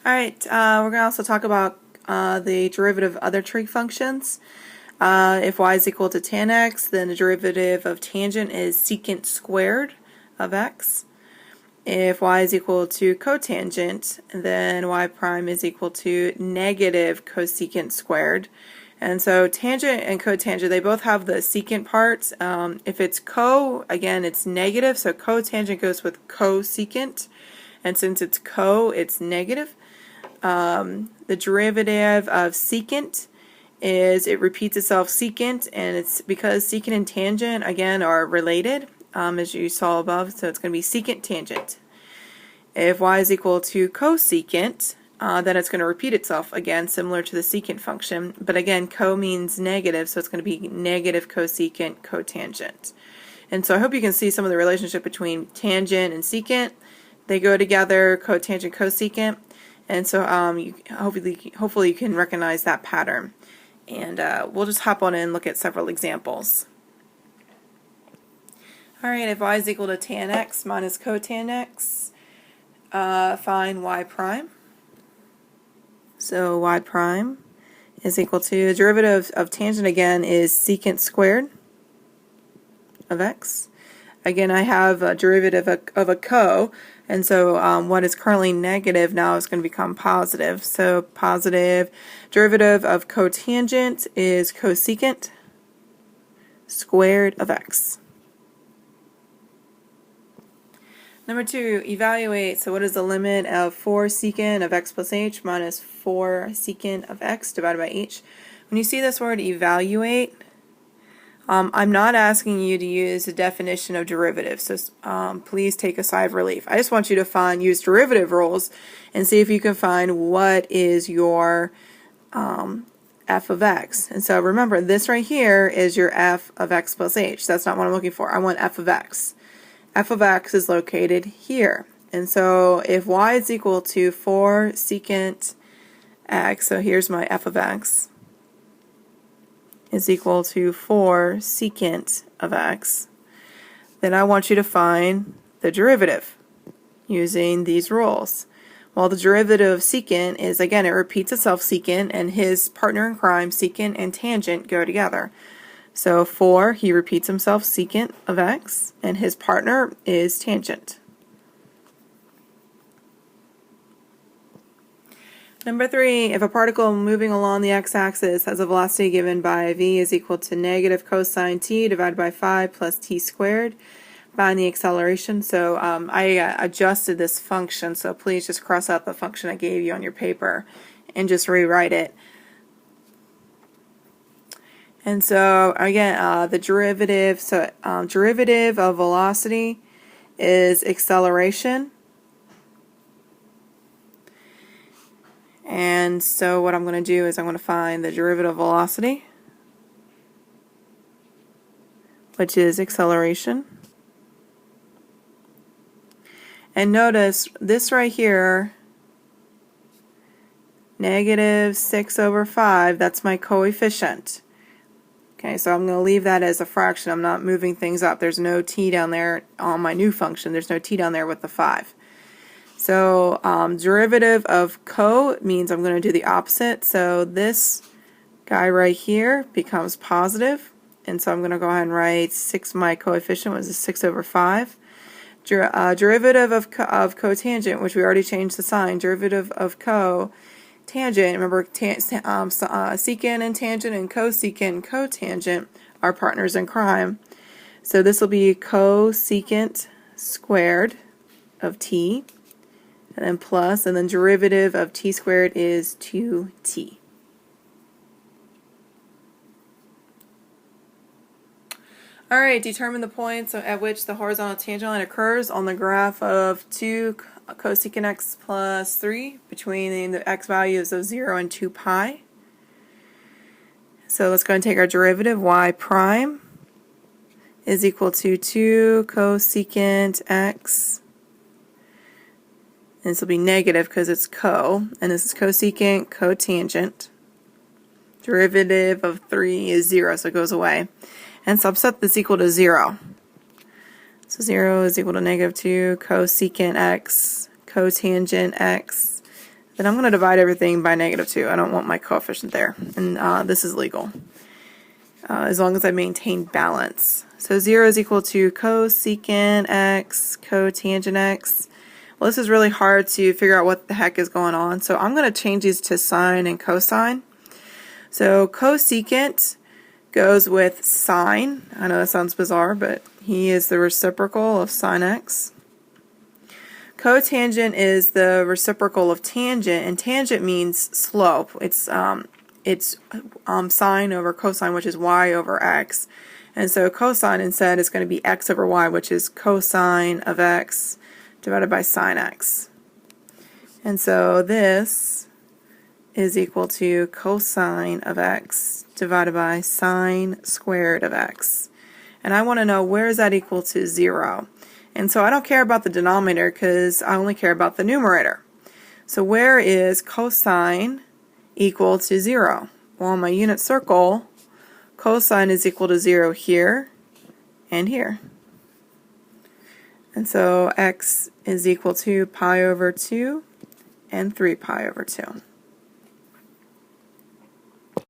Alright, we're going to also talk about the derivative of other trig functions. If y is equal to tan x, then the derivative of tangent is secant squared of x. If y is equal to cotangent, then y prime is equal to negative cosecant squared. And so tangent and cotangent, they both have the secant part. If it's again, it's negative, so cotangent goes with cosecant. And since it's it's negative. The derivative of secant is it repeats itself secant, and it's because secant and tangent again are related, as you saw above, so it's going to be secant tangent. If y is equal to cosecant, then it's going to repeat itself again, similar to the secant function, but again co means negative, so it's going to be negative cosecant cotangent. And so I hope you can see some of the relationship between tangent and secant. They go together, cotangent cosecant. And so hopefully you can recognize that pattern. And we'll just hop on in and look at several examples. Alright, if y is equal to tan x minus cotan x, find y prime. So y prime is equal to, the derivative of tangent again is secant squared of x. Again, I have a derivative of a co, and so what is currently negative now is going to become positive. So positive derivative of cotangent is cosecant squared of x. Number 2, evaluate. So what is the limit of 4 secant of x plus h minus 4 secant of x divided by h? When you see this word evaluate, I'm not asking you to use the definition of derivatives, so please take a sigh of relief. I just want you to use derivative rules and see if you can find what is your f of x. And so remember, this right here is your f of x plus h. That's not what I'm looking for. I want f of x. F of x is located here. And so if y is equal to 4 secant x, so here's my f of x, is equal to 4 secant of x, then I want you to find the derivative using these rules. Well, the derivative of secant is, again, it repeats itself secant, and his partner in crime, secant and tangent, go together. So 4, he repeats himself secant of x, and his partner is tangent. Number 3, if a particle moving along the x-axis has a velocity given by v is equal to negative cosine t divided by 5 plus t squared, find the acceleration. So I adjusted this function, so please just cross out the function I gave you on your paper and just rewrite it. And so again, the derivative, derivative of velocity is acceleration. And so what I'm going to do is I'm going to find the derivative of velocity, which is acceleration. And notice this right here, negative 6 over 5, that's my coefficient. Okay, so I'm going to leave that as a fraction. I'm not moving things up. There's no t down there on my new function. There's no t down there with the 5. So derivative of co means I'm going to do the opposite. So this guy right here becomes positive, and so I'm going to go ahead and write 6. My coefficient was a 6 over 5. Derivative of cotangent, which we already changed the sign. Derivative of cotangent. Remember, secant and tangent and cosecant and cotangent are partners in crime. So this will be cosecant squared of t. And then plus, and then derivative of t squared is 2t. Alright, determine the points at which the horizontal tangent line occurs on the graph of 2 cosecant x plus 3 between the x values of 0 and 2 pi. So let's go and take our derivative. Y prime is equal to 2 cosecant x. And this will be negative because it's co, and this is cosecant, cotangent. Derivative of 3 is 0, so it goes away. And so I'll set this equal to 0. So 0 is equal to negative 2 cosecant x, cotangent x. then I'm going to divide everything by -2. I don't want my coefficient there, and this is legal as long as I maintain balance. So 0 is equal to cosecant x, cotangent x. Well, this is really hard to figure out what the heck is going on, so I'm going to change these to sine and cosine. So cosecant goes with sine. I know that sounds bizarre, but he is the reciprocal of sine x. Cotangent is the reciprocal of tangent, and tangent means slope. It's sine over cosine, which is y over x. And so cosine instead is going to be x over y, which is cosine of x divided by sine x. And so this is equal to cosine of x divided by sine squared of x. And I want to know, where is that equal to 0? And so I don't care about the denominator because I only care about the numerator. So where is cosine equal to 0? Well, on my unit circle, cosine is equal to 0 here and here. And so x is equal to pi over 2 and 3 pi over 2.